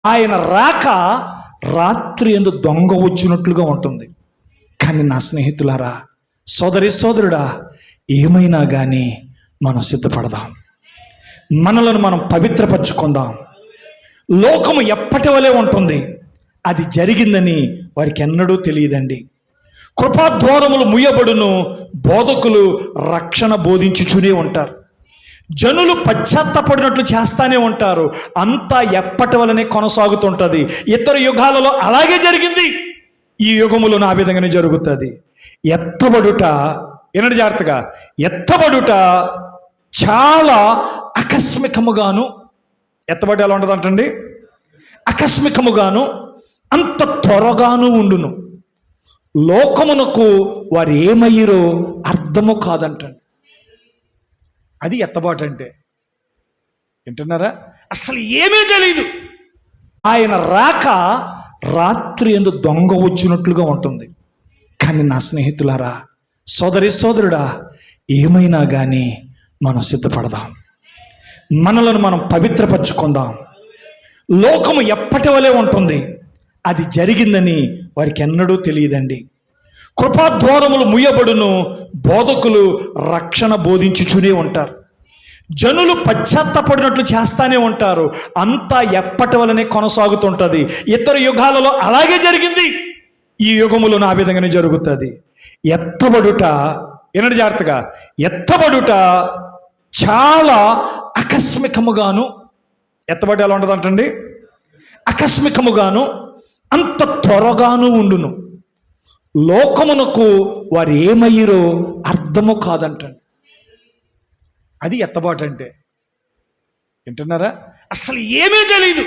ఆయన రాక రాత్రి యందు దొంగ వచ్చినట్లుగా ఉంటుంది. కానీ నా స్నేహితులారా, సోదరి సోదరుడా, ఏమైనా కానీ మనం సిద్ధపడదాం, మనలను మనం పవిత్రపరచుకుందాం. లోకము ఎప్పటి వలె ఉంటుంది, అది జరిగిందని వారికి ఎన్నడూ తెలియదండి. కృపాద్వారములు ముయ్యబడును, బోధకులు రక్షణ బోధించుచునే ఉంటారు. జనులు పశ్చాత్తపడినట్లు చేస్తానే ఉంటారు. అంతా ఎప్పటి వలనే కొనసాగుతుంటుంది. ఇతర యుగాలలో అలాగే జరిగింది, ఈ యుగములో ఆ విధంగానే జరుగుతుంది. ఎత్తబడుట, ఎన్నడు జాగ్రత్తగా, ఎత్తబడుట చాలా ఆకస్మికముగాను, ఎత్తబడి ఎలా ఉంటుంది అంటండి, ఆకస్మికముగాను అంత త్వరగాను ఉండును. లోకమునకు వారు ఏమయ్యారో అర్థము కాదంటండి. అది ఎత్తబాటు అంటే. వింటున్నారా? అసలు ఏమీ తెలియదు. ఆయన రాక రాత్రి యందు దొంగ వచ్చినట్లుగా ఉంటుంది. కానీ నా స్నేహితులారా, సోదరి సోదరుడా, ఏమైనా కానీ మనం సిద్ధపడదాం, మనలను మనం పవిత్రపరచుకుందాం. లోకము ఎప్పటి వలె ఉంటుంది, అది జరిగిందని వారికి ఎన్నడూ తెలియదండి. కృపాద్వారములు ముయ్యబడును, బోధకులు రక్షణ బోధించుచునే ఉంటారు. జనులు పశ్చాత్తపడినట్లు చేస్తానే ఉంటారు. అంతా ఎప్పటి వలనే కొనసాగుతుంటుంది. ఇతర యుగాలలో అలాగే జరిగింది, ఈ యుగములో ఆ విధంగానే జరుగుతుంది. ఎత్తబడుట, ఎన్నడు జాగ్రత్తగా, ఎత్తబడుట చాలా ఆకస్మికముగాను, ఎత్తబడి ఎలా ఉంటుంది అంటండి, ఆకస్మికముగాను అంత త్వరగాను ఉండును. లోకమునకు వారు ఏమయ్యారో అర్థము కాదంటండి. అది ఎత్తబాటు అంటే. వింటున్నారా? అసలు ఏమీ తెలియదు.